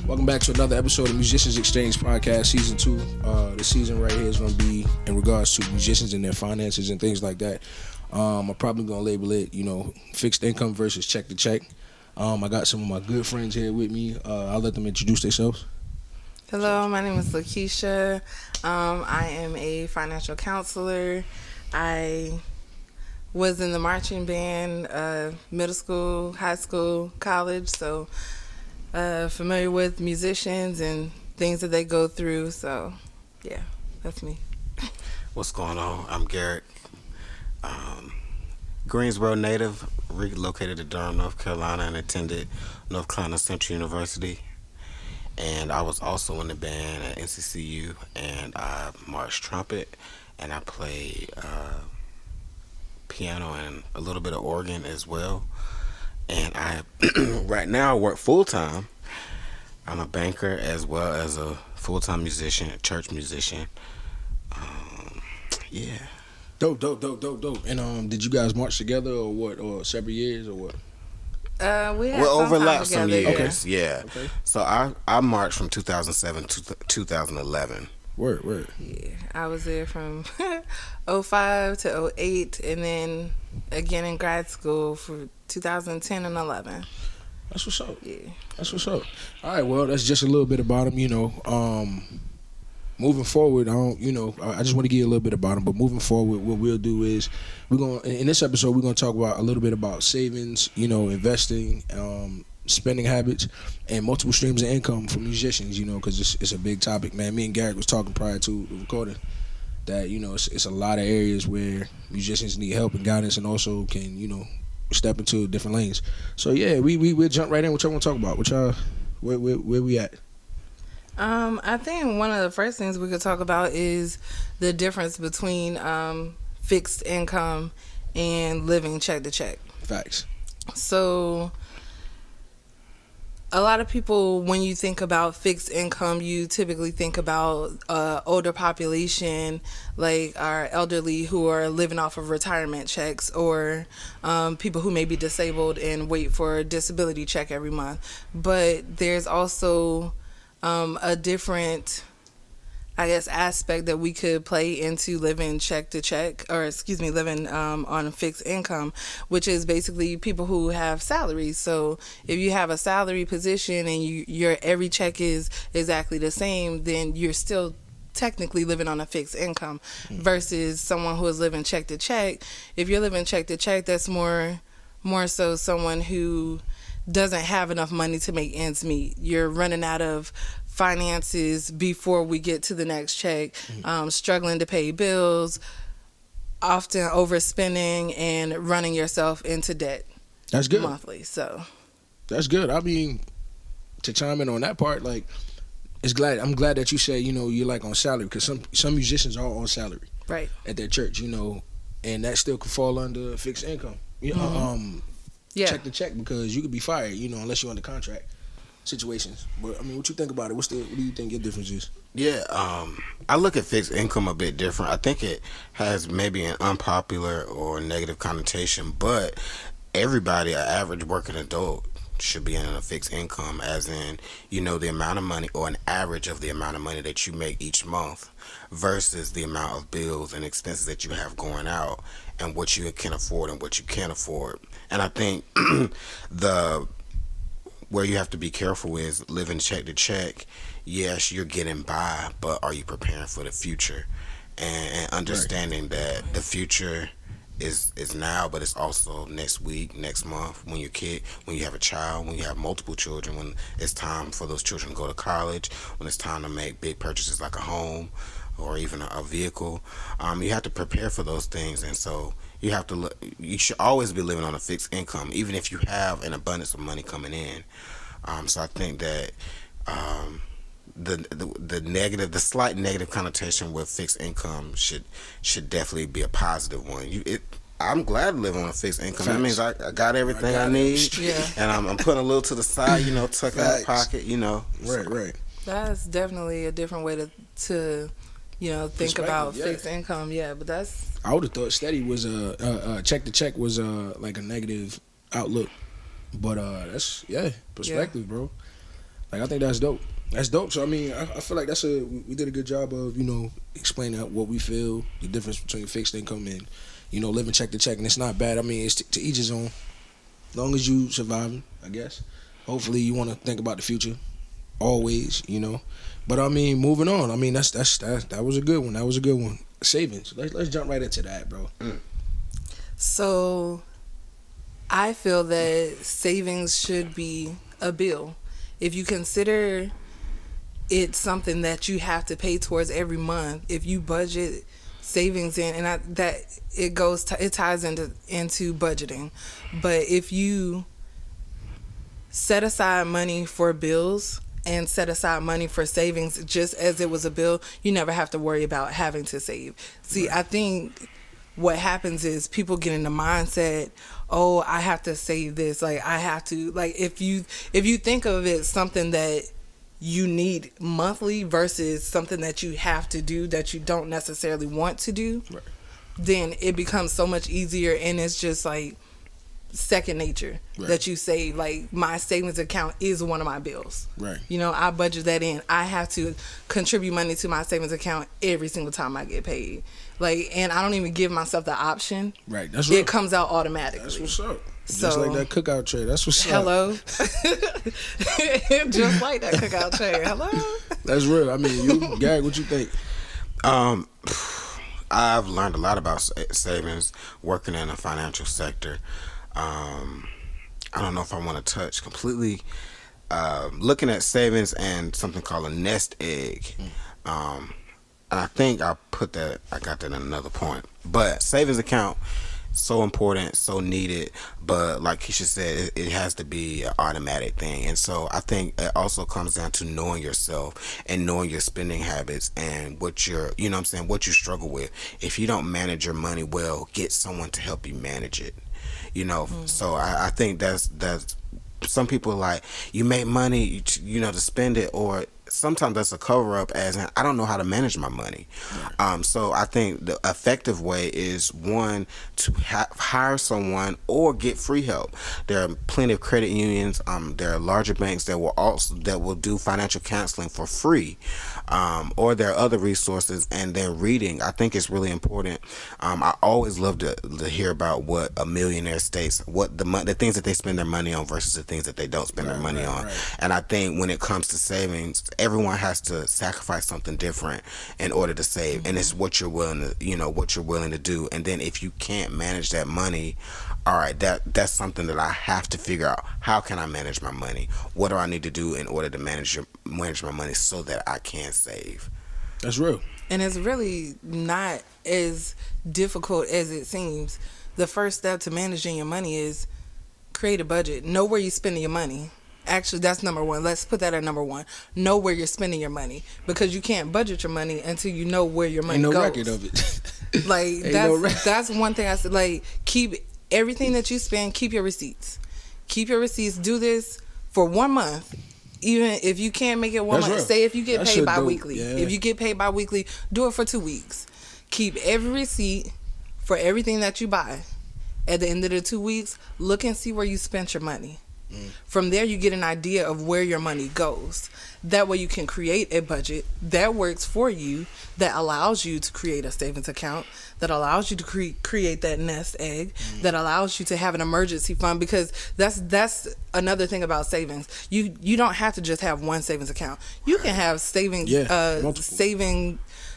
Welcome back to another episode of Musicians Exchange Podcast, Season 2. The season right here is going to be in regards to musicians and their finances and things like that. I'm probably going to label it, fixed income versus check to check. I got some of my good friends here with me. I'll let them introduce themselves. Hello, my name is Lakeisha. I am a financial counselor. I was in the marching band, middle school, high school, college, so familiar with musicians and things that they go through. So, yeah, that's me. What's going on? I'm Garrick. Greensboro native, relocated to Durham, North Carolina, and attended North Carolina Central University. And I was also in the band at NCCU, and I marched trumpet, and I played piano and a little bit of organ as well. And I right now work full-time. I'm a banker as well as a full-time musician, a church musician. Yeah. Dope. And did you guys march together or what? Or separate years or what? We overlapped some years. Okay. Yeah. Okay. So I marched from 2007 to 2011. Word. Yeah, I was there from 05 to 08, and then again in grad school for 2010 and 11. That's what's up. Yeah. That's what's up. All right, well, that's just a little bit about him, moving forward, I just want to give you a little bit about him, but moving forward, what we'll do is in this episode, we're going to talk about a little bit about savings, investing, spending habits, and multiple streams of income for musicians, because it's a big topic, man. Me and Garrick was talking prior to the recording that, it's a lot of areas where musicians need help and guidance and also can, step into different lanes. So, yeah, we'll jump right in. What y'all want to talk about? Where we at? I think one of the first things we could talk about is the difference between fixed income and living check to check. Facts. So a lot of people, when you think about fixed income, you typically think about older population, like our elderly who are living off of retirement checks, or people who may be disabled and wait for a disability check every month. But there's also a different, aspect that we could play into living check to check, living on a fixed income, which is basically people who have salaries. So if you have a salary position and your every check is exactly the same, then you're still technically living on a fixed income versus someone who is living check to check. If you're living check to check, that's more so someone who doesn't have enough money to make ends meet. You're running out of finances before we get to the next check, struggling to pay bills, often overspending and running yourself into debt. That's good. Monthly, so. That's good. I mean, to chime in on that part, I'm glad that you say, you're like on salary, because some musicians are on salary. Right. At their church, and that still could fall under fixed income. Check to check, because you could be fired, unless you're under contract situations. But I mean, what you think about it? What do you think your difference is? Yeah, I look at fixed income a bit different. I think it has maybe an unpopular or negative connotation, but everybody, an average working adult, should be in a fixed income, as in, the amount of money or an average of the amount of money that you make each month versus the amount of bills and expenses that you have going out and what you can afford and what you can't afford. And I think where you have to be careful is living check to check. Yes, you're getting by, but are you preparing for the future? And understanding that the future is now, but it's also next week, next month, when you have a child, when you have multiple children, when it's time for those children to go to college, when it's time to make big purchases like a home or even a vehicle. You have to prepare for those things, and so you should always be living on a fixed income, even if you have an abundance of money coming in. So I think that the slight negative connotation with fixed income should definitely be a positive one. I'm glad to live on a fixed income. That means I got everything I need, and I'm putting a little to the side, tuck in my pocket, Right. That's definitely a different way to think about fixed income. Yeah, but that's. I would have thought steady was check to check was like a negative outlook, but that's perspective, bro. Like I think that's dope. That's dope. So I mean, I feel like we did a good job of explaining what we feel, the difference between fixed income and living check to check, and it's not bad. I mean, it's to each his own. As long as you surviving, I guess. Hopefully, you want to think about the future, always. But I mean, moving on. I mean, that was a good one. That was a good one. Savings. Let's jump right into that, bro. So, I feel that savings should be a bill. If you consider it's something that you have to pay towards every month, if you budget savings in, and it ties into budgeting. But if you set aside money for bills and set aside money for savings just as it was a bill, you never have to worry about having to save. See, I think what happens is people get in the mindset, oh, I have to save this, like I have to, like if you think of it something that you need monthly versus something that you have to do that you don't necessarily want to do, then it becomes so much easier, and it's just like second nature that you say, like, my savings account is one of my bills. Right. I budget that in. I have to contribute money to my savings account every single time I get paid. Like, and I don't even give myself the option. Right. That's right. It comes out automatically. That's what's up. Just like that cookout tray. That's what's up. Hello. Just like that cookout tray. Hello. That's real. I mean, you, Garrick, what you think? I've learned a lot about savings working in the financial sector. I don't know if I want to touch completely looking at savings and something called a nest egg. And I think I got that in another point. But savings account, so important, so needed, but like Keisha said, it has to be an automatic thing. And so I think it also comes down to knowing yourself and knowing your spending habits and what what you struggle with. If you don't manage your money well, get someone to help you manage it. So I think that's some people like, you make money to spend it, or sometimes that's a cover up as in, I don't know how to manage my money. So I think the effective way is, one, to hire someone or get free help. There are plenty of credit unions. There are larger banks that will do financial counseling for free. Or there are other resources, and then reading. I think it's really important. I always love to hear about what a millionaire states, what the things that they spend their money on versus the things that they don't spend their money on. And I think when it comes to savings, everyone has to sacrifice something different in order to save, and it's what you're willing to do. And then if you can't manage that money, all right, that's something that I have to figure out. How can I manage my money? What do I need to do in order to manage my money so that I can save? That's real. And it's really not as difficult as it seems. The first step to managing your money is create a budget. Know where you're spending your money. Actually, that's number one. Let's put that at number one. Know where you're spending your money, because you can't budget your money until you know where your money goes. Ain't no record of it. Like, that's one thing I said. Like, keep everything that you spend. Keep your receipts. Keep your receipts. Do this for 1 month. Even if you can't make it 1 month, say if you get paid bi-weekly. Yeah. If you get paid bi-weekly, do it for 2 weeks. Keep every receipt for everything that you buy. At the end of the 2 weeks, look and see where you spent your money. From there, you get an idea of where your money goes. That way you can create a budget that works for you, that allows you to create a savings account, that allows you to create that nest egg, that allows you to have an emergency fund, because that's another thing about savings. You don't have to just have one savings account. You can have savings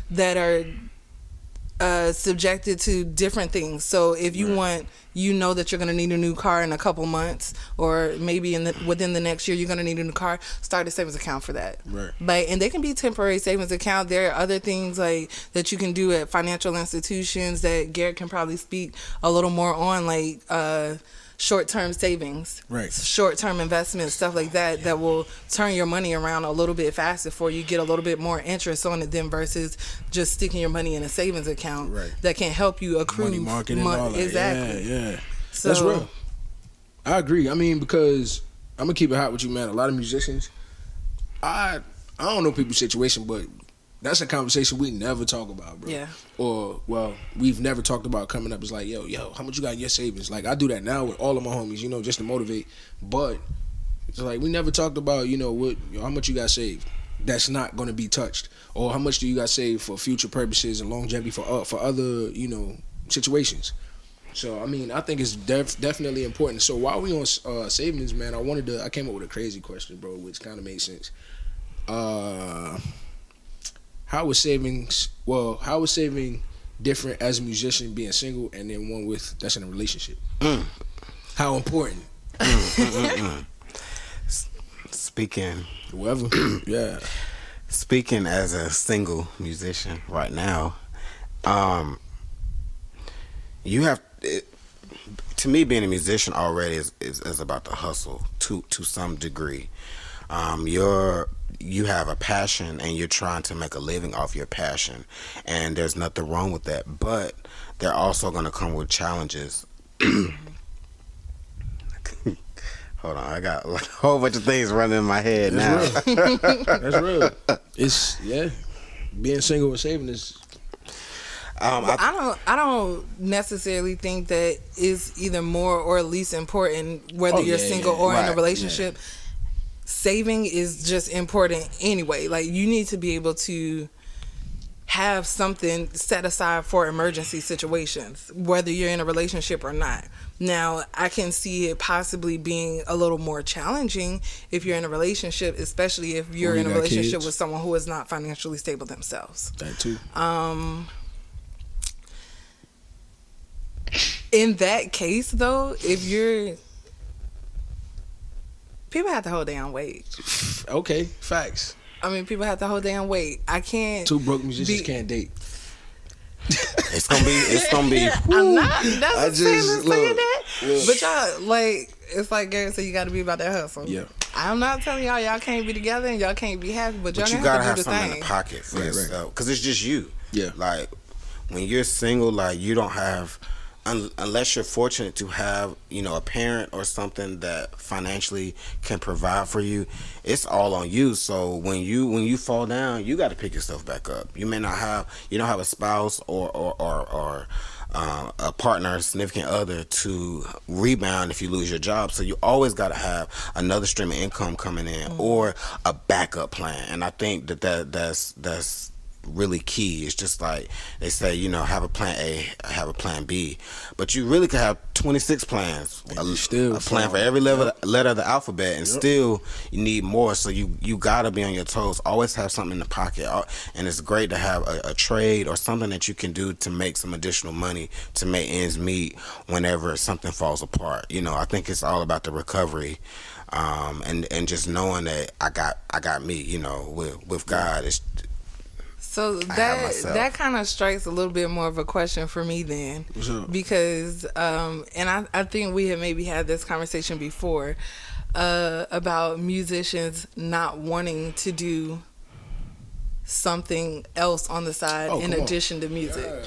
that are subjected to different things. So if you want, that you're going to need a new car in a couple months, or maybe within the next year you're going to need a new car, start a savings account for that. Right. And they can be temporary savings account. There are other things like that you can do at financial institutions that Garrick can probably speak a little more on, like short-term savings, short-term investments, stuff like that, that will turn your money around a little bit faster for you, get a little bit more interest on it than versus just sticking your money in a savings account that can help you accrue money market and all that. Exactly. Yeah. So, that's real. I agree. I mean, because I'm gonna keep it hot with you, man. A lot of musicians, I don't know people's situation, but that's a conversation we never talk about, bro. Yeah. Or, well, we've never talked about coming up. It's like, yo, how much you got in your savings? Like, I do that now with all of my homies, just to motivate. But It's like we never talked about, how much you got saved. That's not going to be touched, or how much do you got saved for future purposes and longevity for other situations. So I mean, I think it's definitely important. So while we on savings, man, I came up with a crazy question, bro, which kind of makes sense. How is saving different as a musician being single and then one that's in a relationship? How important? Speaking, whoever, yeah. Speaking as a single musician right now, you have. To me, being a musician already is about the hustle to some degree. You have a passion and you're trying to make a living off your passion, and there's nothing wrong with that. But they're also going to come with challenges. Hold on, I got a whole bunch of things running in my head now. Real. That's real. It's being single and saving is. I don't necessarily think that is either more or least important whether you're single or in a relationship. Yeah. Saving is just important anyway. Like, you need to be able to have something set aside for emergency situations, whether you're in a relationship or not. Now, I can see it possibly being a little more challenging if you're in a relationship, especially if you're in a relationship with someone who is not financially stable themselves. That too. In that case, though, people have to hold their own weight. Okay, facts. I mean, people have to hold their own weight. I can't. Two broke musicians can't date. It's gonna be. I'm not necessarily saying that, but y'all, like, it's like Garrick said, you got to be about that hustle. Yeah. I'm not telling y'all can't be together and y'all can't be happy, but y'all you gotta have do the something thing in the pocket for yourself, because it's just you. Yeah. Like, when you're single, like, you don't have. Unless you're fortunate to have, a parent or something that financially can provide for you, it's all on you. So when you fall down, you got to pick yourself back up. You don't have a spouse or a partner, a significant other to rebound if you lose your job. So you always got to have another stream of income coming in, or a backup plan. And I think that's really key. It's just like they say, have a plan A, have a plan B, but you really could have 26 plans, a plan for every letter of the alphabet, and still you need more. So you gotta be on your toes, always have something in the pocket. And it's great to have a trade or something that you can do to make some additional money to make ends meet whenever something falls apart. I think it's all about the recovery, and just knowing that I got me, with God. So that kind of strikes a little bit more of a question for me then, because and I think we have maybe had this conversation before about musicians not wanting to do something else on the side in addition to music.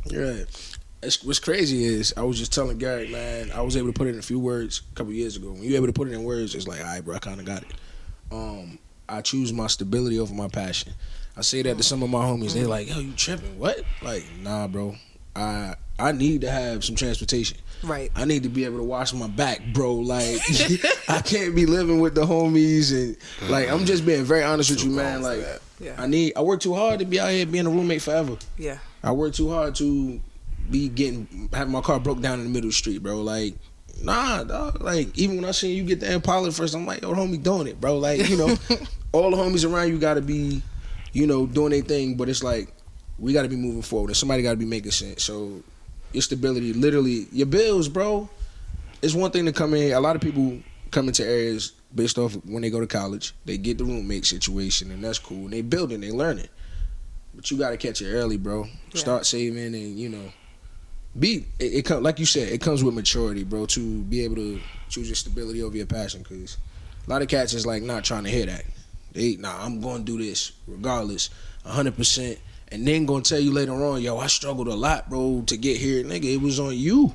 Yeah. What's crazy is I was just telling Garrick, man, I was able to put it in a few words a couple years ago. When you're able to put it in words, it's like, all right, bro, I kind of got it. I choose my stability over my passion. I say that to some of my homies. They're like, yo, you tripping? What? Like, nah, bro. I need to have some transportation. Right. I need to be able to wash my back, bro. Like, I can't be living with the homies. And, like, I'm just being very honest with you, man. Like, I work too hard to be out here being a roommate forever. Yeah. I work too hard to be having my car broke down in the middle of the street, bro. Like, nah, dog. Like, even when I seen you get the Impala first, I'm like, yo, homie doing it, bro. Like, all the homies around you gotta be, doing their thing, but it's like, we gotta be moving forward, and somebody gotta be making sense. So, your stability, literally, your bills, bro. It's one thing to come in. A lot of people come into areas based off when they go to college. They get the roommate situation, and that's cool. And they building, they learning. But you gotta catch it early, bro. Yeah. Start saving, and it comes, like you said, it comes with maturity, bro, to be able to choose your stability over your passion. Because a lot of cats is like not trying to hear that. I'm going to do this regardless, 100%, and then going to tell you later on, yo, I struggled a lot, bro, to get here. Nigga, it was on you.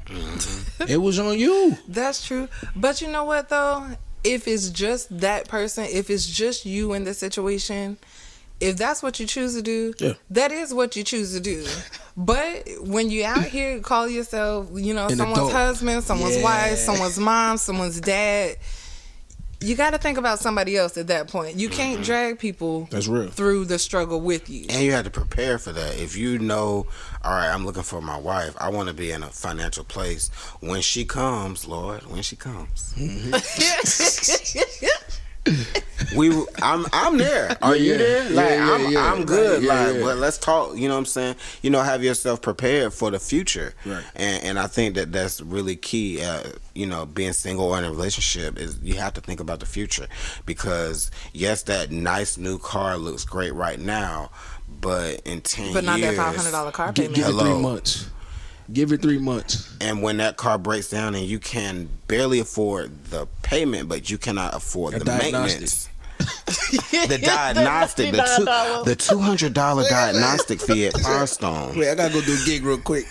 It was on you. That's true. But you know what, though? If it's just that person, if it's just you in the situation, if that's what you choose to do, that is what you choose to do. But when you out here, call yourself, An someone's adult. husband, someone's Yeah. wife, someone's mom, someone's dad. You got to think about somebody else at that point. You can't drag people That's real. through the struggle with you. And you have to prepare for that. If you know, all right, I'm looking for my wife. I want to be in a financial place when she comes, Lord. When she comes, I'm there. Are you there? Like I'm good. But let's talk. You know what I'm saying? Have yourself prepared for the future. Right. And I think that's really key. Being single or in a relationship is you have to think about the future, because yes, that nice new car looks great right now, but in 10 years, But not that $500 car payment. Give it 3 months. Give it 3 months. And when that car breaks down and you can barely afford the payment, but you cannot afford the maintenance. The diagnostic, the $200 diagnostic fee at Firestone. Wait, I gotta go do a gig real quick.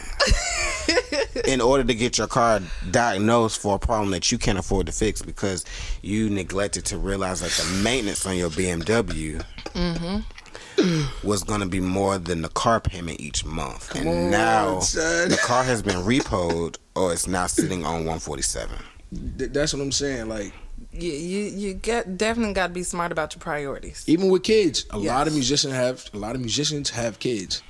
In order to get your car diagnosed for a problem that you can't afford to fix because you neglected to realize that the maintenance on your BMW was going to be more than the car payment each month. Now the car has been repoed, or it's now sitting on 147. That's what I'm saying. Like, You definitely got to be smart about your priorities. even with kids, a Yes. lot of musicians have kids.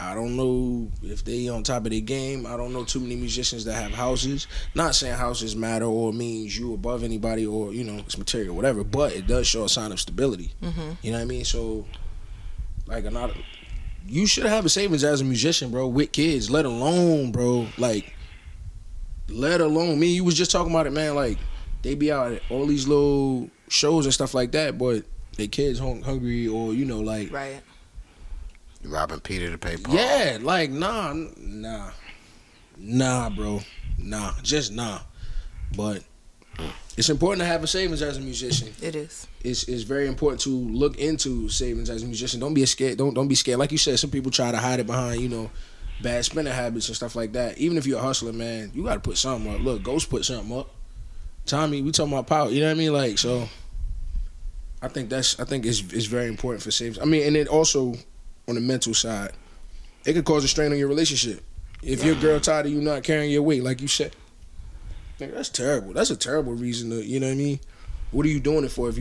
I don't know if they on top of their game. I don't know too many musicians that have houses. Not saying houses matter or means you above anybody or it's material, whatever. But it does show a sign of stability. You know what I mean? So, like, you should have a savings as a musician, bro, with kids. Let alone, bro, like, let alone me. You was just talking about it, man. Like, they be out at all these little shows and stuff like that, but their kids hungry or like. Right. Robbing Peter to pay Paul. Yeah, like nah, bro, just nah. But it's important to have a savings as a musician. It is. It's very important to look into savings as a musician. Don't be scared. Don't be scared. Like you said, some people try to hide it behind bad spending habits and stuff like that. Even if you're a hustler, man, you got to put something up. Look, Ghost put something up. Tommy, we talking about power. You know what I mean? Like, so I think it's very important for savings. I mean, and it also, on the mental side, it could cause a strain on your relationship. If your girl tired of you not carrying your weight, like you said, nigga, that's terrible. That's a terrible reason to, you know what I mean? What are you doing it for if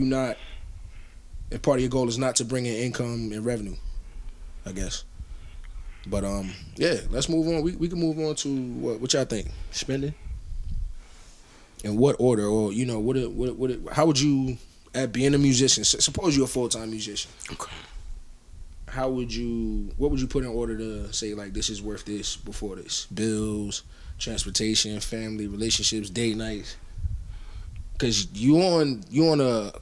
part of your goal is not to bring in income and revenue, I guess. But yeah, let's move on. We can move on to what y'all think? Spending? In what order, or how would you, at being a musician, suppose you're a full-time musician. Okay. What would you put in order to say, like, this is worth this before this? Bills, transportation, family, relationships, date nights. Because you on a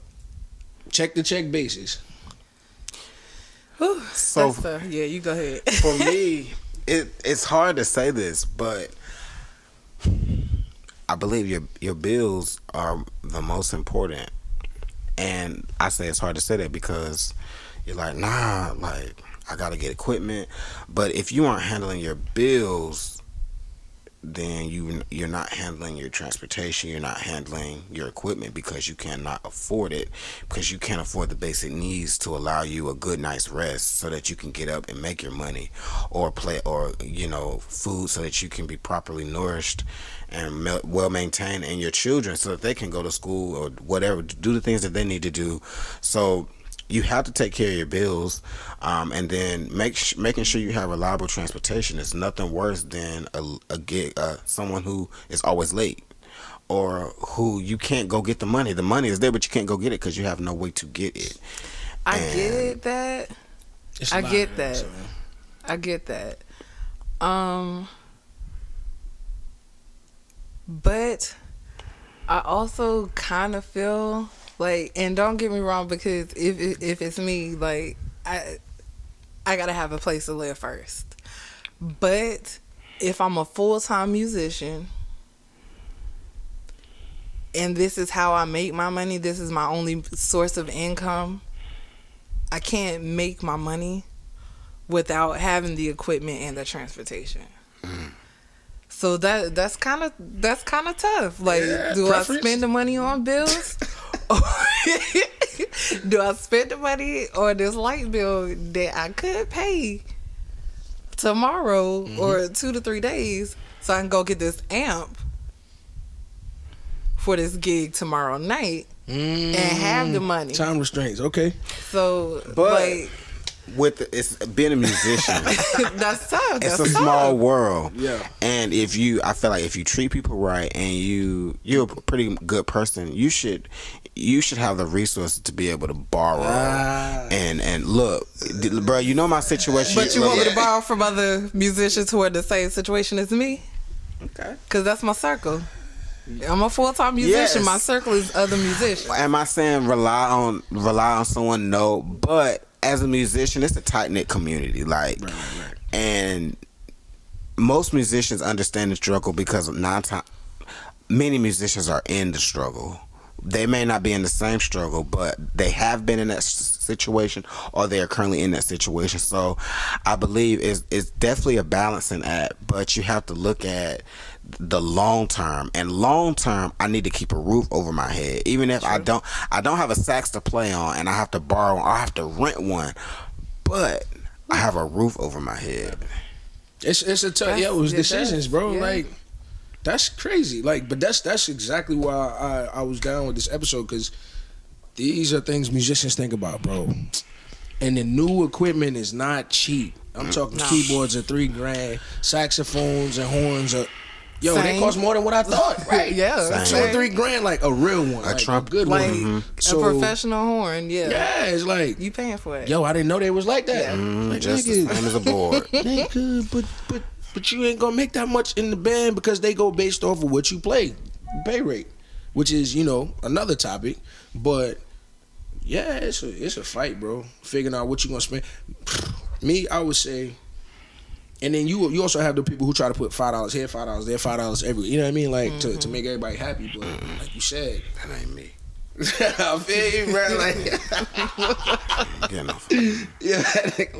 check-to-check basis. Whew, So yeah, you go ahead. for me, it's hard to say this, but I believe your bills are the most important. And I say it's hard to say that because you're like, nah, like, I gotta get equipment. But if you aren't handling your bills, then you're not handling your transportation, you're not handling your equipment, because you cannot afford it, because you can't afford the basic needs to allow you a good night's rest so that you can get up and make your money, or play, or food so that you can be properly nourished and well maintained, and your children so that they can go to school or whatever, do the things that they need to do. So you have to take care of your bills, and then making sure you have reliable transportation. Is nothing worse than someone who is always late, or who you can't go get the money. The money is there, but you can't go get it because you have no way to get it. I get that. I get that. But I also kind of feel like, and don't get me wrong, because if it's me, like, I gotta have a place to live first. But if I'm a full-time musician and this is how I make my money, this is my only source of income, I can't make my money without having the equipment and the transportation. So that's kind of tough. Like, do preference? I spend the money on bills? Or do I spend the money on this light bill that I could pay tomorrow or 2 to 3 days so I can go get this amp for this gig tomorrow night and have the money. Time restraints, okay. So, But like, it's being a musician. that's tough. It's a small world. Yeah. And I feel like if you treat people right and you're a pretty good person, you should have the resources to be able to borrow. And look, bro, you know my situation. But you want me to borrow from other musicians who are in the same situation as me? Okay. Because that's my circle. I'm a full-time musician. Yes. My circle is other musicians. Am I saying rely on someone? No, but as a musician, it's a tight-knit community. Like, Right. and most musicians understand the struggle because many musicians are in the struggle. They may not be in the same struggle, but they have been in that situation, or they are currently in that situation. So I believe it's definitely a balancing act, but you have to look at the long term. And long term, I need to keep a roof over my head. Even if I don't have a sax to play on and I have to borrow or I have to rent one, but I have a roof over my head. It's a tough. Yeah, it was decisions, bro. Yeah. Like, that's crazy. Like, but that's exactly why I was down with this episode, because these are things musicians think about, bro. And the new equipment is not cheap. I'm talking keyboards are $3,000, saxophones and horns are. Yo, they cost more than what I thought. Right? Yeah, $2 or $3,000, like a real one, A trumpet, good like one. a professional horn. Yeah, it's like You paying for it? Yo, I didn't know they was like that. Like, just the nigga, same as a board. they good, but you ain't gonna make that much in the band because they go based off of what you play, pay rate, which is another topic. But yeah, it's a fight, bro. Figuring out what you gonna spend. Me, I would say. And then you also have the people who try to put $5 here, $5 there, $5 everywhere. You know what I mean? Like to make everybody happy. But like you said, That ain't me. I feel you, bro. Like, Getting off. yeah,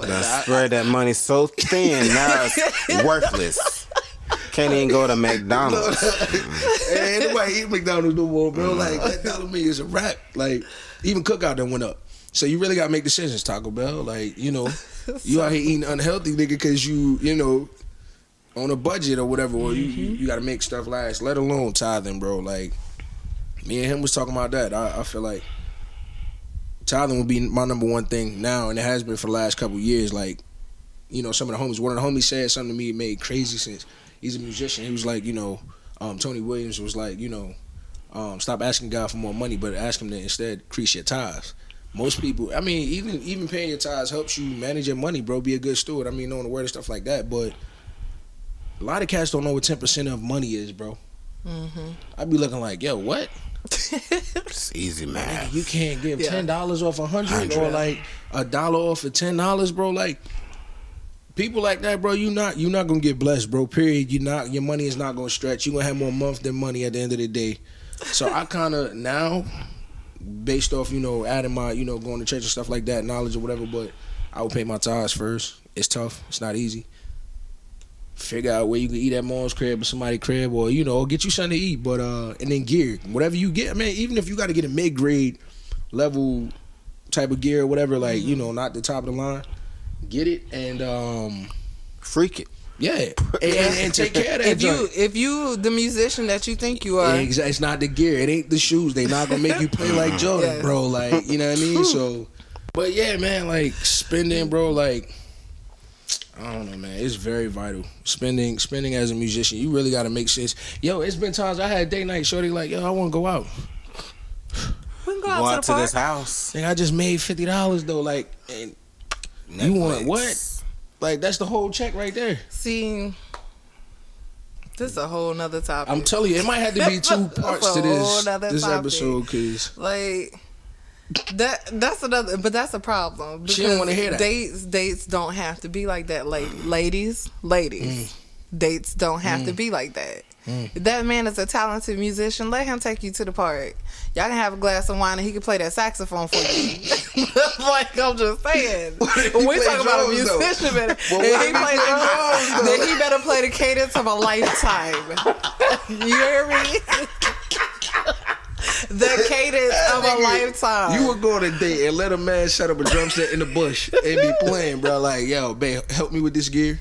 Done spread that money so thin, now it's worthless. Can't even go to McDonald's. Ain't nobody eat McDonald's no more, bro. Like, that dollar meal is a wrap. Like, even cookout done went up. So you really gotta make decisions, Taco Bell. Like, you out here eating unhealthy, nigga, because you on a budget or whatever, or you gotta make stuff last, let alone tithing, bro. Like, me and him was talking about that. I feel like tithing would be my number one thing now, and it has been for the last couple of years. Like, some of the homies, one of the homies said something to me, it made crazy sense. He's a musician. He was like, Tony Williams was like, stop asking God for more money, but ask him to instead increase your tithes. Most people, I mean, even paying your tithes helps you manage your money, bro. Be a good steward. I mean, knowing the word and stuff like that. But a lot of cats don't know what 10% of money is, bro. I'd be looking like, yo, what? It's easy, man. You can't give $10 off 100 or like $1 off of $10, bro. Like, people like that, bro, you're not gonna get blessed, bro. Period. Your money is not gonna stretch. You're gonna have more month than money at the end of the day. So I kind of now, based off adding my going to church and stuff like that, knowledge or whatever, but I would pay my tithes first. It's tough. It's not easy. Figure out where you can eat at mom's crib or somebody's crib, or get you something to eat. But and then gear, whatever you get, man. Even if you got to get a mid-grade level type of gear or whatever, like not the top of the line, get it and freak it. Yeah, and take care of that. If you the musician that you think you are, it's not the gear. It ain't the shoes. They not gonna make you play like Jordan, bro. Like, you know what I mean? So, but yeah, man, like spending, bro. Like, I don't know, man. It's very vital. Spending as a musician, you really gotta make sense. Yo, it's been times I had date night. Shorty like, yo, I want to go out. we can go Go out to to this house. Like, I just made $50 though. Like, and you want what? Like, that's the whole check right there. See, this is a whole nother topic. I'm telling you, it might have to be two parts to this topic. episode, cause like that's another, but that's a problem. She don't want to hear that. Dates don't have to be like that, ladies. Dates don't have to be like that. If that man is a talented musician, let him take you to the park. Y'all can have a glass of wine and he can play that saxophone for you. Like, I'm just saying. When we talk about a musician, then he better play the cadence of a lifetime. You hear me? The cadence of a lifetime. You would go on a date and let a man set up a drum set in the bush and be playing, bro. Like, yo, babe, help me with this gear.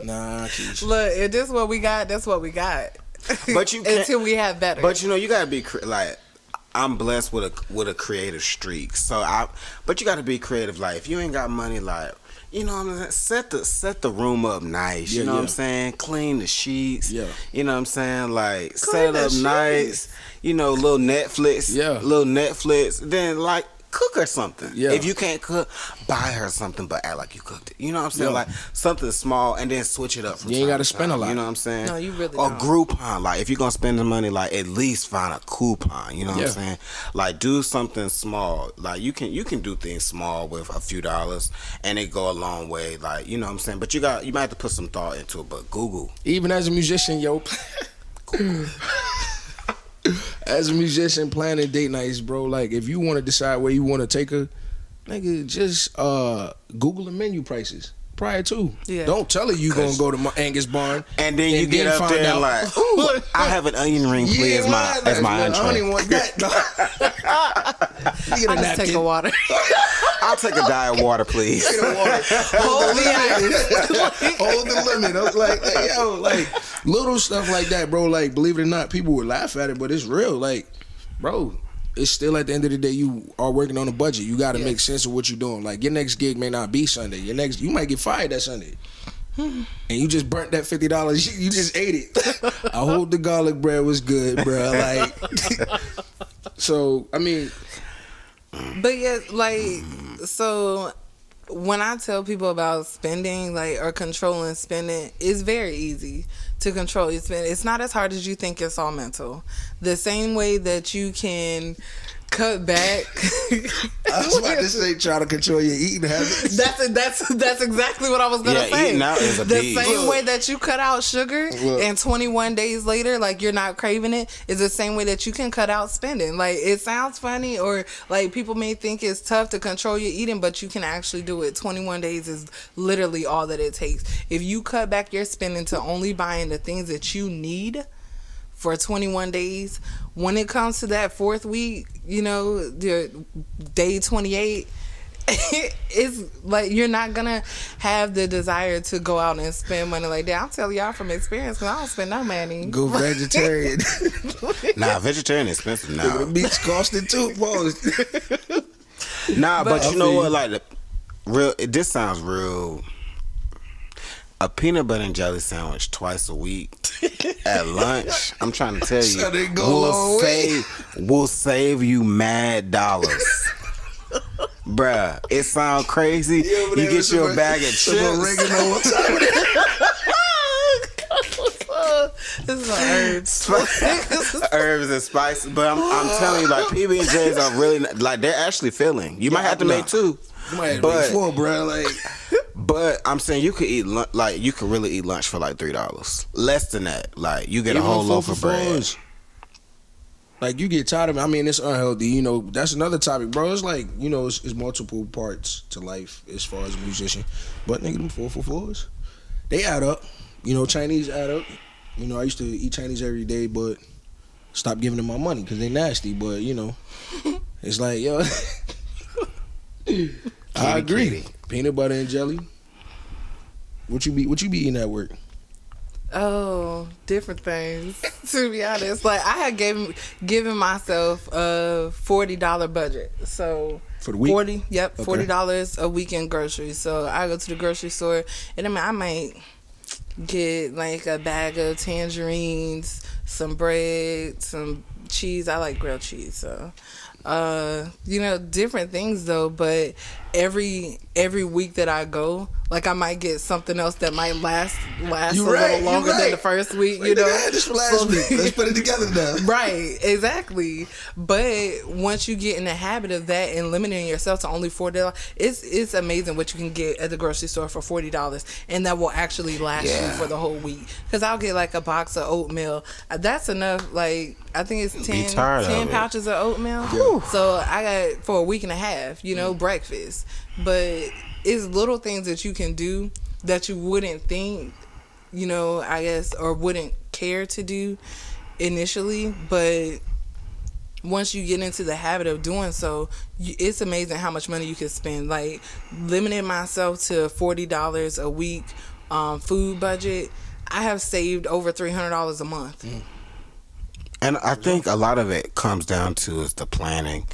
Nah, Keisha. Look, if this what we got, that's what we got. But you can't, until we have better. But you gotta be like, I'm blessed with a creative streak. But you gotta be creative. Like, if you ain't got money, like, you know what I'm saying? Set the room up nice. You know what I'm saying? Clean the sheets. Yeah. You know what I'm saying? Like, set it up nice. You know, little Netflix. Yeah. Little Netflix. Then, like, cook her something. Yeah. If you can't cook, buy her something, but act like you cooked it. You know what I'm saying? Yeah. Like, something small, and then switch it up from You ain't time gotta to spend a time. lot. You know what I'm saying? No, you really or don't. Groupon. Like, if you're gonna spend the money, like, at least find a coupon. You know what I'm saying? Like, do something small. Like, you can do things small with a few dollars, and it go a long way. Like, you know what I'm saying? But you might have to put some thought into it. But Google. Even as a musician, yo. As a musician, planning date nights, bro. Like, if you want to decide where you want to take her, nigga, just Google the menu prices prior to. Yeah. Don't tell her you gonna go to Angus Barn, And then you get up find there and out, like, ooh, I have an onion ring, please, as my I entree. don't even want that. You get a I just take napkin. a water. I'll take a diet water, please. Get a water. Hold the limit. I was like, hey, yo, like little stuff like that, bro. Like, believe it or not, people would laugh at it, but it's real. Like, bro, it's still at the end of the day, you are working on a budget. You got to make sense of what you're doing. Like, your next gig may not be Sunday. You might get fired that Sunday. And you just burnt that $50. You just ate it. I hope the garlic bread was good, bro. Like, so I mean, But yeah, like, so when I tell people about spending, like, or controlling spending, it's very easy to control your spending. It's not as hard as you think. It's all mental. The same way that you can cut back. I was about to say, try to control your eating habits. That's exactly what I was gonna say. Eating out is a The beast. same way that you cut out sugar Look. and 21 days later, like, you're not craving it, is the same way that you can cut out spending. Like, it sounds funny, or like people may think it's tough to control your eating, but you can actually do it. 21 days is literally all that it takes. If you cut back your spending to only buying the things that you need for 21 days, when it comes to that fourth week, you know, the day 28, it's like you're not gonna have the desire to go out and spend money like that. I'll tell y'all from experience, because I don't spend no money. Go vegetarian. Nah, vegetarian is expensive now. The meat's costing too, boys. Nah, but I you know feel what? Like, this sounds real. A peanut butter and jelly sandwich twice a week at lunch. I'm trying to tell you, So they go a long way. will save you mad dollars. Bruh, it sound crazy. You get you a bag of some chips. oregano on top of it. This is herbs. Herbs and spices. But I'm telling you, like, PB&Js are really, like, they're actually filling. You might have to make two. You might have But- to make 4, bro. Like, But I'm saying you could eat you could really eat lunch for like $3, less than that. Like, you get a even whole on loaf 4 of for bread. 4s. Like, you get tired of it. I mean, it's unhealthy. You know, that's another topic, bro. It's like, you know, it's multiple parts to life as far as a musician. But nigga, them 4 for 4s, they add up. You know, Chinese add up. You know, I used to eat Chinese every day, but stopped giving them my money because they nasty. But you know, it's like, yo, I agree. Kitty. Peanut butter and jelly. What you be eating at work? Oh, different things. To be honest, like, I had given myself a $40 budget. So For the week? 40, yep, Okay. $40 a week in groceries. So I go to the grocery store, and I might get like a bag of tangerines, some bread, some cheese. I like grilled cheese, so you know, different things though. But every week that I go, like, I might get something else that might last You a right, little you longer than right. the first week. Like, You know, nigga, I had this for last week. Let's put it together now. Right, exactly. But once you get in the habit of that and limiting yourself to only $40, it's amazing what you can get at the grocery store for $40, and that will actually last you for the whole week. Because I'll get like a box of oatmeal. That's enough. Like, I think it's 10 pouches of oatmeal. Yeah. So I got for a week and a half. You know, breakfast. But it's little things that you can do that you wouldn't think, you know, I guess, or wouldn't care to do initially, but once you get into the habit of doing so, it's amazing how much money you can spend. Like, limiting myself to $40 a week food budget, I have saved over $300 a month. And I think a lot of it comes down to is the planning.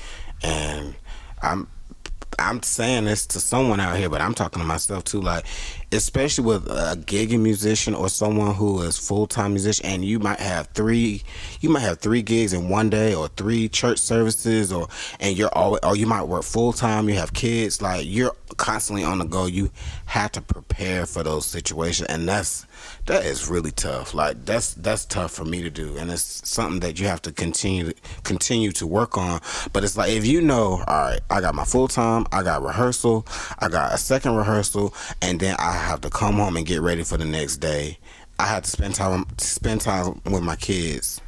And I'm saying this to someone out here, but I'm talking to myself too. Like, especially with a gigging musician or someone who is full-time musician, and you might have three gigs in one day, or 3 church services, or you might work full-time. You have kids. Like, you're constantly on the go. You have to prepare for those situations, and that is really tough. Like, that's tough for me to do, and it's something that you have to continue to work on. But it's like, if you know, all right, I got my full-time, I got rehearsal, I got a second rehearsal, and then I have to come home and get ready for the next day. I have to spend time with my kids.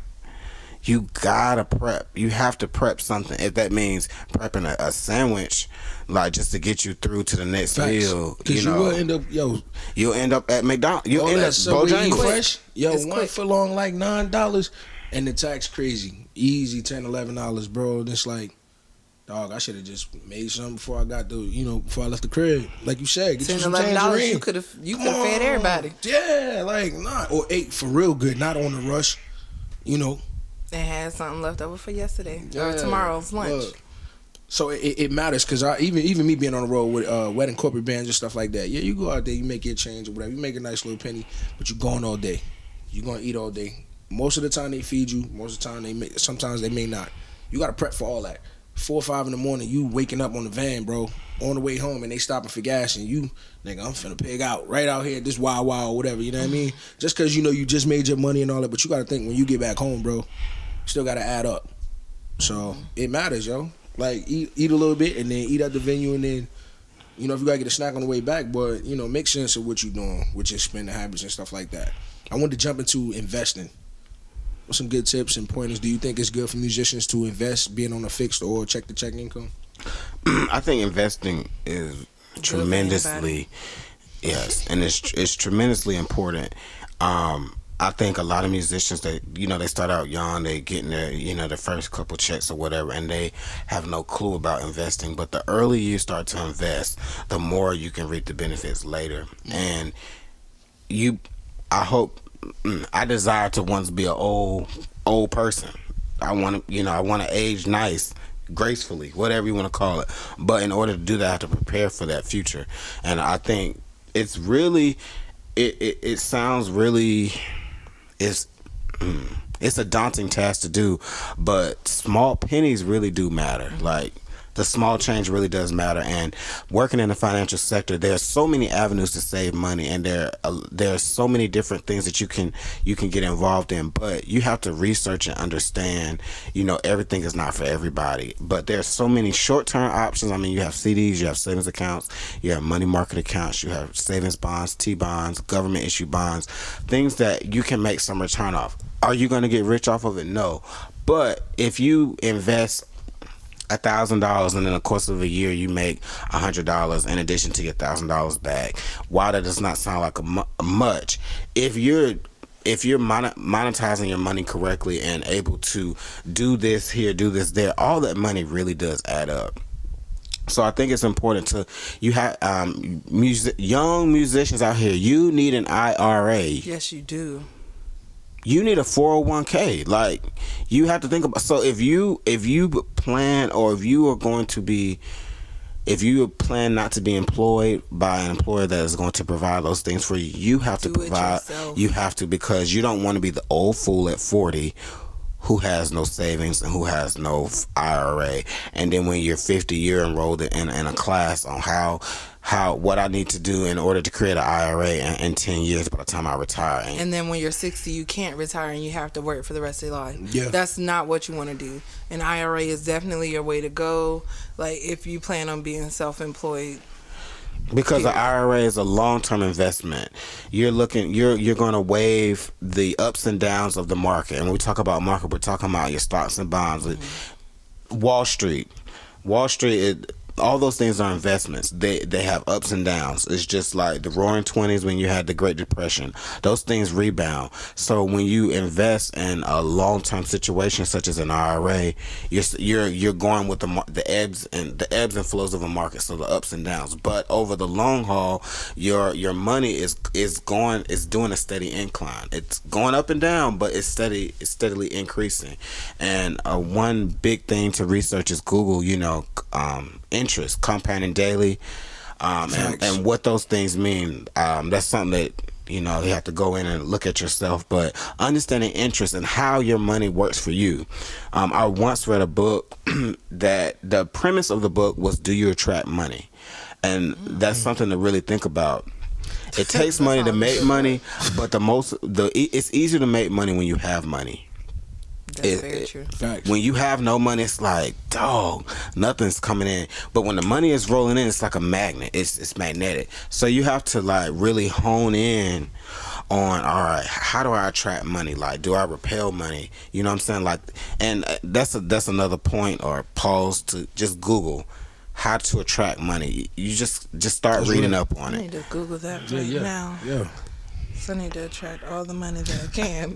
You gotta prep. You have to prep something. If that means prepping a sandwich, like, just to get you through to the next meal, because you will end up, you'll end up at McDonald's. You'll end up Bojangles. Fresh, It's one quick. foot long, like $9, and the tax crazy, easy $10-11, bro. And it's like, dog, I should have just made something before I before I left the crib. Like you said, get you some $10-11, tangerine. you could have fed everybody. Yeah, like, or ate for real good, not on the rush. And had something left over for yesterday or tomorrow's lunch. Look, so it matters, because even me being on the road with wedding corporate bands and stuff like that. Yeah, you go out there, you make your change or whatever, you make a nice little penny, but you're going all day. You're gonna eat all day. Most of the time they feed you. Most of the time sometimes they may not. You gotta prep for all that. 4 or 5 in the morning, you waking up on the van, bro, on the way home, and they stopping for gas, and you, nigga, I'm finna pig out right out here at this wild or whatever, you know what I mean? Just because you just made your money and all that, but you gotta think, when you get back home, bro, you still gotta add up. So it matters, yo. Like, eat a little bit, and then eat at the venue, and then, if you gotta get a snack on the way back, but, make sense of what you're doing with your spending habits and stuff like that. I wanted to jump into investing. What's some good tips and pointers? Do you think it's good for musicians to invest, being on a fixed or check-to-check income? I think investing is tremendously, yes, and it's tremendously important. I think a lot of musicians, they start out young, they getting their first couple checks or whatever, and they have no clue about investing. But the earlier you start to invest, the more you can reap the benefits later. And I desire to once be an old person. I want to age nice, gracefully, whatever you want to call it. But in order to do that, I have to prepare for that future. And I think it's really, it sounds really, it's a daunting task to do, but small pennies really do matter. Like, the small change really does matter. And working in the financial sector, there's so many avenues to save money, and there's so many different things that you can get involved in. But you have to research and understand. Everything is not for everybody. But there's so many short-term options. I mean, you have CDs, you have savings accounts, you have money market accounts, you have savings bonds, T-bonds, government issue bonds, things that you can make some return off. Are you going to get rich off of it? No. But if you invest $1,000 and in the course of a year you make $100 in addition to your $1,000 back, while that does not sound like much, if you're monetizing your money correctly and able to do this here, do this there, all that money really does add up. So I think it's important you have young musicians out here, you need an IRA. Yes, you do. You need a 401k. Like, you have to think about, so if you plan, or if you plan not to be employed by an employer that is going to provide those things for you, you have to provide. You have to, because you don't want to be the old fool at 40 who has no savings and who has no IRA, and then when you're 50, you're enrolled in a class on what I need to do in order to create an IRA in 10 years by the time I retire. And then when you're 60, you can't retire and you have to work for the rest of your life. Yeah. That's not what you want to do. An IRA is definitely your way to go, like, if you plan on being self-employed. Because the IRA is a long-term investment. You're going to waive the ups and downs of the market. And when we talk about market, we're talking about your stocks and bonds. Wall Street, all those things are investments. They have ups and downs. It's just like the Roaring '20s when you had the Great Depression. Those things rebound. So when you invest in a long term situation such as an IRA, you're going with the ebbs and flows of a market. So the ups and downs. But over the long haul, your money is doing a steady incline. It's going up and down, but it's steadily increasing. And one big thing to research is Google. Interest, compounding daily, and what those things mean. That's something that you have to go in and look at yourself. But understanding interest and how your money works for you. I once read a book that the premise of the book was, do you attract money? And that's something to really think about. It takes money to make money, but it's easier to make money when you have money. That's very true. When you have no money, it's like, dog, nothing's coming in. But when the money is rolling in, it's like a magnet. It's magnetic. So you have to like really hone in on, all right, how do I attract money? Like, do I repel money? You know what I'm saying? Like, and that's another point or pause to just Google how to attract money. You just start reading up on it. I need to Google that now. Yeah. So I need to attract all the money that I can.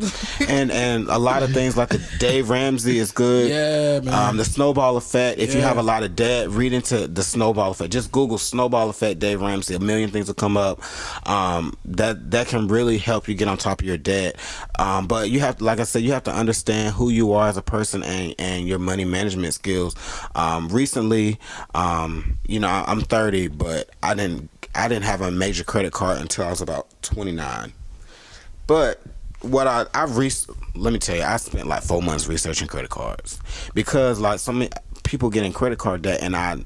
and a lot of things like the Dave Ramsey is good. Yeah, man. The snowball effect. If you have a lot of debt, read into the snowball effect. Just Google snowball effect Dave Ramsey. A million things will come up. That can really help you get on top of your debt. But you have, like I said, you have to understand who you are as a person and your money management skills. Recently, I'm 30, but I didn't have a major credit card until I was about 29. But what let me tell you, I spent like 4 months researching credit cards because like so many people getting credit card debt, and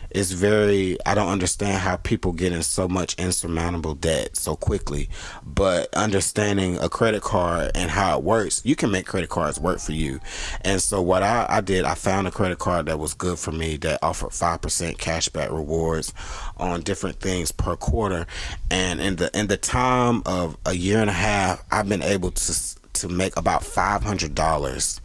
it's very, I don't understand how people get in so much insurmountable debt so quickly. But understanding a credit card and how it works, you can make credit cards work for you. And so what I did, I found a credit card that was good for me that offered 5% cashback rewards on different things per quarter. And in the time of a year and a half, I've been able to make about $500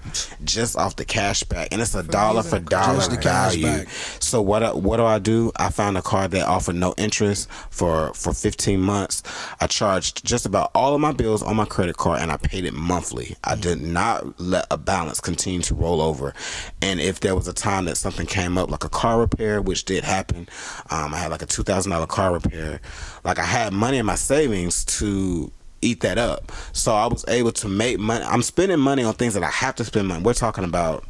just off the cash back, and it's a dollar for dollar value. So what do? I found a card that offered no interest for 15 months. I charged just about all of my bills on my credit card, and I paid it monthly. I did not let a balance continue to roll over. And if there was a time that something came up, like a car repair, which did happen, I had like a $2,000 car repair. Like I had money in my savings to eat that up. So I was able to make money. I'm spending money on things that I have to spend money. We're talking about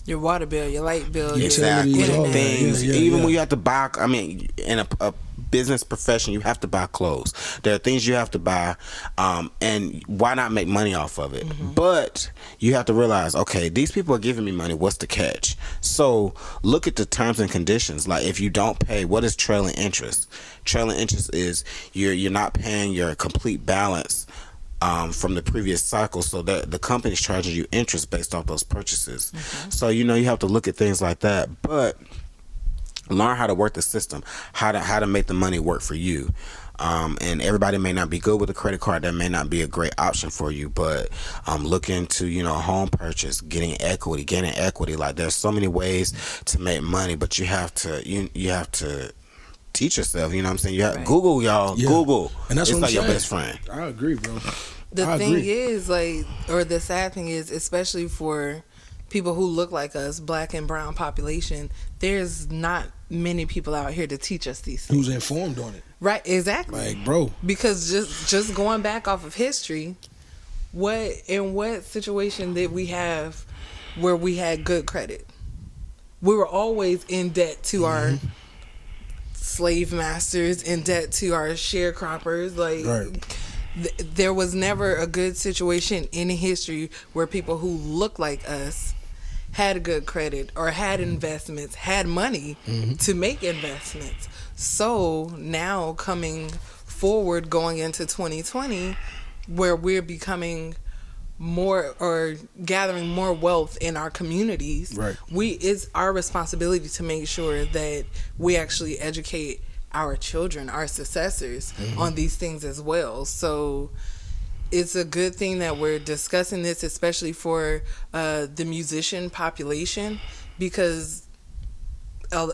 your water bill, your light bill, exactly your internet. Things. Even when you have to buy, I mean, in a business profession, you have to buy clothes. There are things you have to buy, and why not make money off of it? Mm-hmm. But you have to realize, okay, these people are giving me money. What's the catch? So look at the terms and conditions. Like if you don't pay, what is trailing interest? Trailing interest is you're not paying your complete balance from the previous cycle, so that the company's charging you interest based off those purchases. Mm-hmm. So you have to look at things like that, but learn how to work the system, how to make the money work for you. And everybody may not be good with a credit card. That may not be a great option for you, but look into a home purchase, gaining equity. Like there's so many ways to make money, but you have to teach yourself. You know what I'm saying? You have Google, y'all. Yeah. Google, and that's it's like your best friend. I agree, bro. The sad thing is, especially for people who look like us, black and brown population, there's not many people out here to teach us these things. Who's informed on it? Right, exactly. Like, bro. Because just going back off of history, what situation did we have where we had good credit? We were always in debt to our slave masters, in debt to our sharecroppers. Like, there was never a good situation in history where people who look like us had a good credit or had investments, had money to make investments. So now coming forward, going into 2020, where we're becoming more or gathering more wealth in our communities, it's our responsibility to make sure that we actually educate our children, our successors, on these things as well. So it's a good thing that we're discussing this, especially for the musician population, because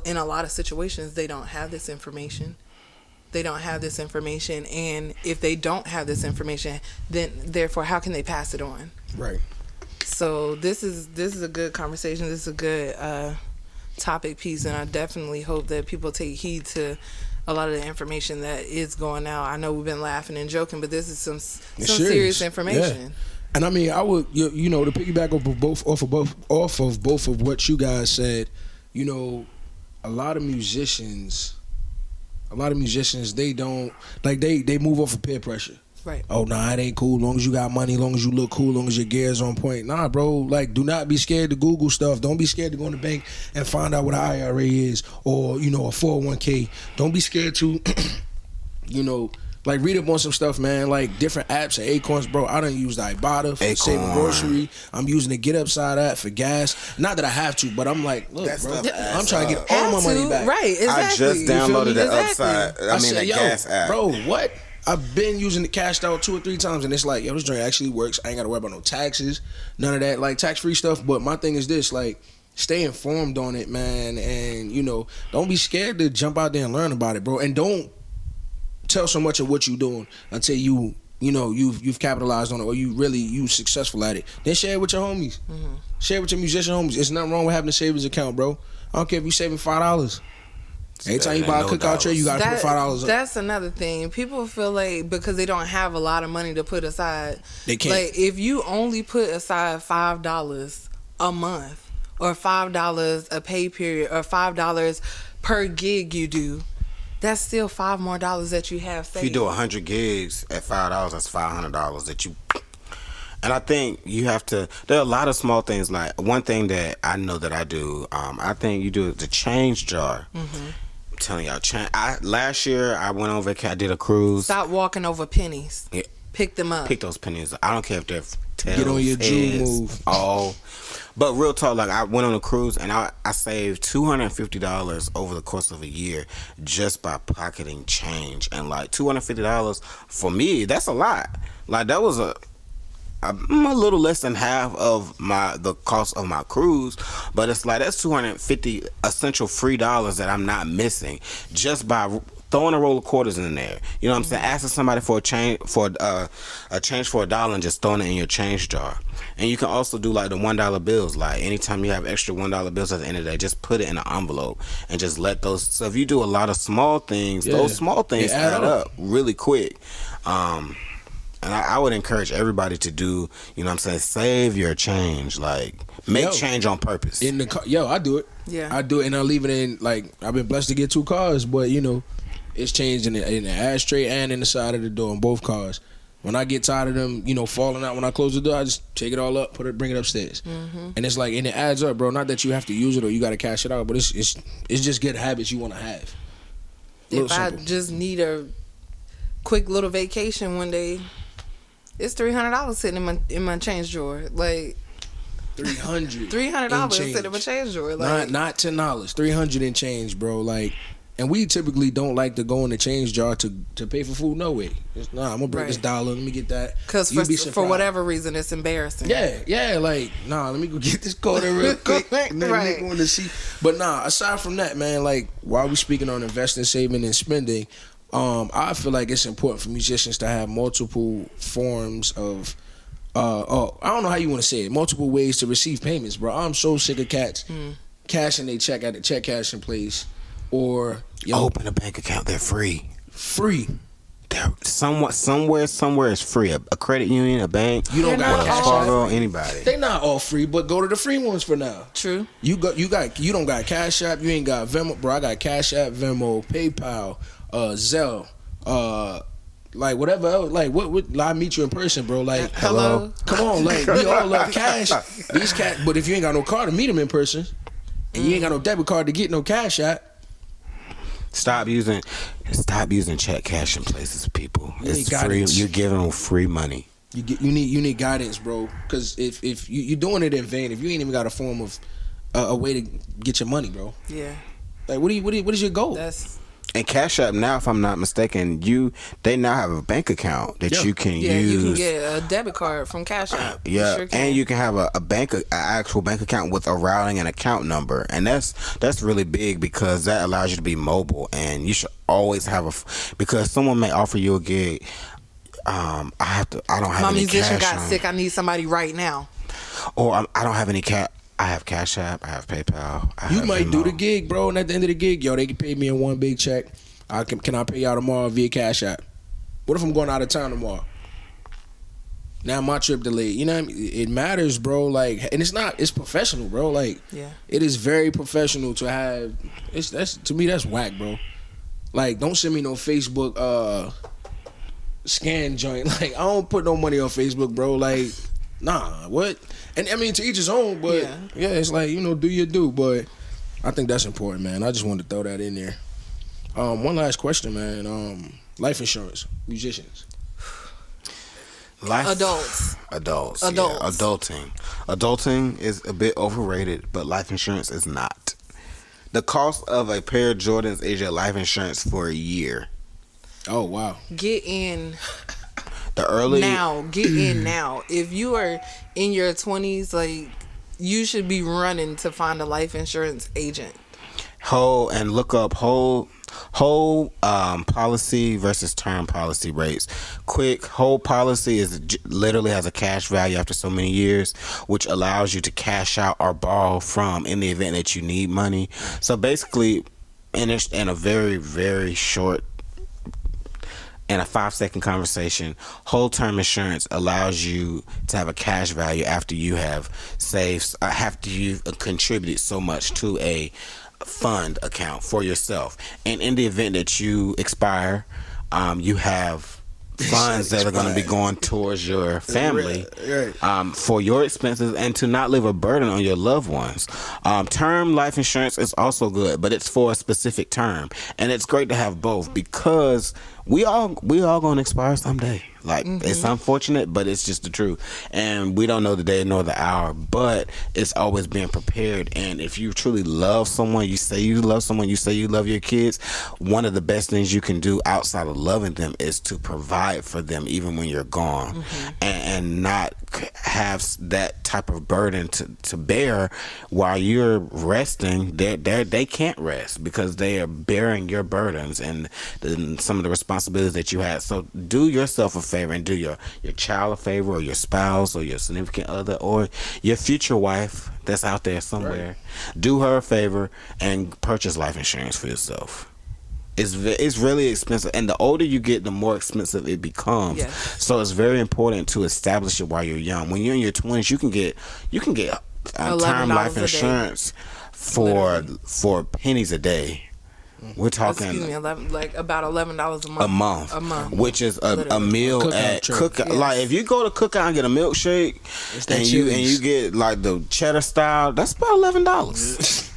in a lot of situations, they don't have this information. And if they don't have this information, then therefore, how can they pass it on? Right. So this is a good conversation. This is a good topic piece, and I definitely hope that people take heed to a lot of the information that is going out. I know we've been laughing and joking, but this is some serious information. Yeah. And I mean, I would, you know, to piggyback off of both of what you guys said, you know, a lot of musicians, they don't, like, they move off of peer pressure. Right. Oh, nah, it ain't cool. Long as you got money, long as you look cool, long as your gear's on point. Nah, bro, like, do not be scared to Google stuff. Don't be scared to go in the bank and find out what an IRA is, or, you know, a 401k. Don't be scared to, you know, like, read up on some stuff, man. Like, different apps and Acorns, bro. I done used Ibotta for saving grocery. I'm using the Get Upside app for gas. Not that I have to, but I'm like, look, bro, I'm trying to get all my money back. Right, exactly. I just downloaded the Upside. I said, the gas app. Bro, what? I've been using it cashed out 2 or 3 times, and it's like, yo, this joint actually works. I ain't got to worry about no taxes, none of that, like, tax-free stuff. But my thing is this, like, stay informed on it, man, and, you know, don't be scared to jump out there and learn about it, bro. And don't tell so much of what you're doing until you know, you've capitalized on it, or you successful at it. Then share it with your homies. Mm-hmm. Share it with your musician homies. There's nothing wrong with having a savings account, bro. I don't care if you're saving $5. Every time you buy a cookout tray, you gotta put $5 up. That's another thing. People feel like because they don't have a lot of money to put aside, they can't. Like, if you only put aside $5 a month, or $5 a pay period, or $5 per gig you do, that's still $5 more that you have saved. If you do 100 gigs at $5, that's $500 that you. And I think you have to. There are a lot of small things. Like, one thing that I know that I do, I think you do the change jar. Mm-hmm. I'm telling y'all, last year I went on vacation. I did a cruise. Stop walking over pennies. Yeah. Pick them up. Pick those pennies. I don't care if they're tails, get on your Jew heads, move. all. But real talk, like, I went on a cruise and I saved $250 over the course of a year just by pocketing change. And like $250 for me, that's a lot. Like, that was a little less than half of the cost of my cruise, but it's like that's $250 essential free dollars that I'm not missing just by throwing a roll of quarters in there. You know what I'm saying? Asking somebody for a change for $1 and just throwing it in your change jar. And you can also do like the $1 bills. Like, anytime you have extra $1 bills at the end of the day, just put it in an envelope and just let those. So if you do a lot of small things, those small things add up really quick. And I would encourage everybody to do, you know what I'm saying, save your change. Like, make change on purpose. In the car, I do it. Yeah. I do it, and I leave it in, like, I've been blessed to get 2 cars, but, you know, it's changed in the ashtray and in the side of the door on both cars. When I get tired of them, you know, falling out when I close the door, I just take it all up, bring it upstairs. Mm-hmm. And it's like, and it adds up, bro. Not that you have to use it or you got to cash it out, but it's just good habits you want to have. If I just need a quick little vacation one day, it's $300 sitting in my change drawer. Like, $300 sitting in my change drawer. Like, not $10, $300 in change, bro. Like, and we typically don't like to go in the change jar to pay for food. No way. I'm gonna break this $1. Let me get that. Because for whatever reason, it's embarrassing. Yeah. Like, let me go get this quarter real quick. And then we going to see. But aside from that, man, like, while we speaking on investing, saving, and spending, I feel like it's important for musicians to have multiple forms of, I don't know how you want to say it, multiple ways to receive payments, bro. I'm so sick of cats cashing their check at the check cashing place, or open a bank account. They're free. They're somewhere is free. A credit union, a bank. You don't got Wells Fargo, anybody. They not all free, but go to the free ones for now. True. You don't got Cash App. You ain't got Venmo, bro. I got Cash App, Venmo, PayPal, Zelle, like whatever else. Like what I meet you in person, bro. Like, hello. Come on, like, we all love cash. These cats, but if you ain't got no card to meet them in person, and you ain't got no debit card to get no Cash App, stop using check cashing places, people. It's free. You're giving them free money. You need guidance, bro. Because if you're doing it in vain, if you ain't even got a form of a way to get your money, bro. Yeah. Like, what is your goal? And Cash App now, if I'm not mistaken, they now have a bank account that you can use. Yeah, you can get a debit card from Cash App. Yeah, Sure can. and you can have an actual bank account with a routing and account number, and that's really big because that allows you to be mobile. And you should always have because someone may offer you a gig. I don't have My any musician cash got on. sick. I need somebody right now. Or I don't have any cash. I have Cash App. I have PayPal. You might do the gig, bro, and at the end of the gig, yo, they can pay me in one big check. Can I pay y'all tomorrow via Cash App? What if I'm going out of town tomorrow? Now my trip delayed. You know what I mean? It matters, bro. Like, and it's professional, bro. Like, Yeah. it is very professional to have. To me, that's whack, bro. Like, don't send me no Facebook scan joint. Like, I don't put no money on Facebook, bro. Like, nah, what? And I mean, to each his own, but yeah, it's like, do your do. But I think that's important, man. I just wanted to throw that in there. One last question, man. Life insurance, musicians. Adults. Yeah, adulting is a bit overrated, but life insurance is not. The cost of a pair of Jordans is your life insurance for a year. Oh wow! Get in now. Get in now. If you are in your 20s, like, you should be running to find a life insurance agent. Look up whole policy versus term policy rates. Quick, whole policy literally has a cash value after so many years, which allows you to cash out or borrow from in the event that you need money. So basically, in a very, very short, in a 5-second conversation, whole term insurance allows you to have a cash value after you have saved, after you've contributed so much to a fund account for yourself, and in the event that you expire, you have funds that are going to be going towards your family, for your expenses and to not leave a burden on your loved ones. Term life insurance is also good, but it's for a specific term, and it's great to have both because we all going to expire someday. Like, it's unfortunate, but it's just the truth. And we don't know the day nor the hour, but it's always being prepared. And if you truly love someone, you say you love someone, you say you love your kids, one of the best things you can do outside of loving them is to provide for them even when you're gone, and not have that type of burden to bear while you're resting. They can't rest because they are bearing your burdens and some of the responsibilities that you had. So do yourself a favor and do your child a favor, or your spouse, or your significant other, or your future wife that's out there somewhere. Do her a favor and purchase life insurance for yourself. It's really expensive, and the older you get, the more expensive it becomes. Yes. So it's very important to establish it while you're young. When you're in your 20s, you can get term life insurance for pennies a day. We're talking about $11 a month. A month, which is a meal Cookout at trip. Cookout. Yes. Like, if you go to Cookout and get a milkshake, and you get like the cheddar style, that's about $11.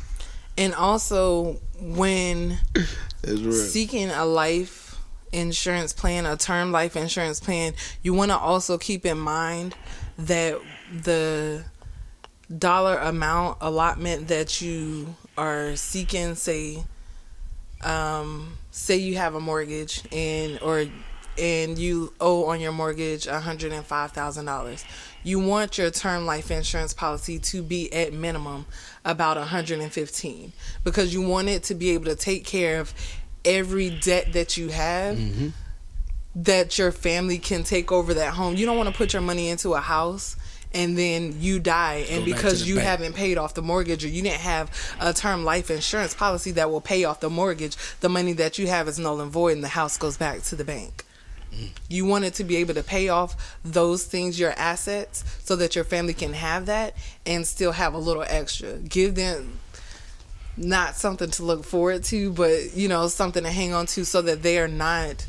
And also, when seeking a life insurance plan, a term life insurance plan, you want to also keep in mind that the dollar amount allotment that you are seeking, say you have a mortgage and you owe on your mortgage $105,000. You want your term life insurance policy to be at minimum about $115,000, because you want it to be able to take care of every debt that you have, that your family can take over that home. You don't want to put your money into a house and then you die, and because you haven't paid off the mortgage, or you didn't have a term life insurance policy that will pay off the mortgage, the money that you have is null and void and the house goes back to the bank. You want it to be able to pay off those things, your assets, so that your family can have that and still have a little extra. Give them not something to look forward to, but something to hang on to, so that they are not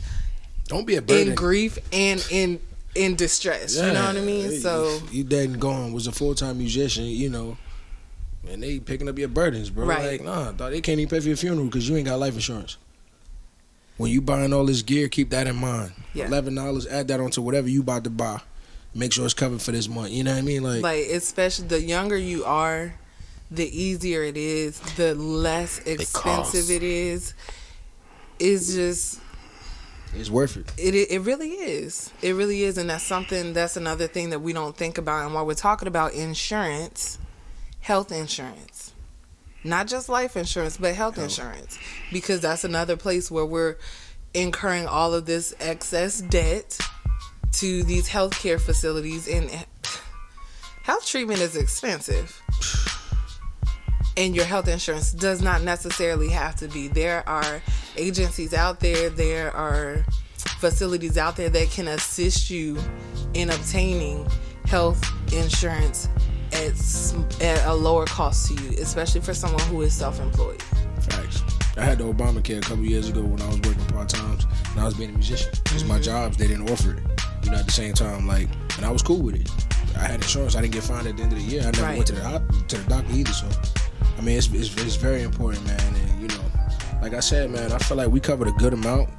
Don't be a burden. in grief and in distress. You know what I mean? So you dead and gone was a full-time musician, and they picking up your burdens, bro. Right. Like, nah, dog, they can't even pay for your funeral because you ain't got life insurance. When you buying all this gear, keep that in mind. Yeah. $11, add that onto whatever you about to buy. Make sure it's covered for this month. You know what I mean? Like especially the younger you are, the easier it is, the less expensive it is. is just, it's worth it. It really is. It really is. And that's another thing that we don't think about. And while we're talking about insurance, health insurance, not just life insurance, but health insurance, because that's another place where we're incurring all of this excess debt to these healthcare facilities, and health treatment is expensive. And your health insurance does not necessarily have to be. There are agencies out there, there are facilities out there that can assist you in obtaining health insurance at a lower cost to you, especially for someone who is self-employed. Facts. I had the Obamacare a couple years ago when I was working part-time and I was being a musician. Because my jobs, they didn't offer it. You know, at the same time, like, and I was cool with it. I had insurance. I didn't get fined at the end of the year. I never went to the doctor either. So, I mean, it's very important, man. And, you know, like I said, man, I feel like we covered a good amount.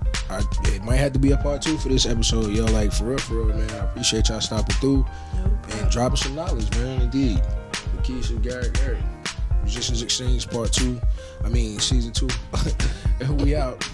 It might have to be a part 2 for this episode, yo. Like, for real, man. I appreciate y'all stopping through and dropping some knowledge, man. Indeed. Lakeisha, Garrick, Erik. Musicians Exchange Part 2. I mean, Season 2. And we out.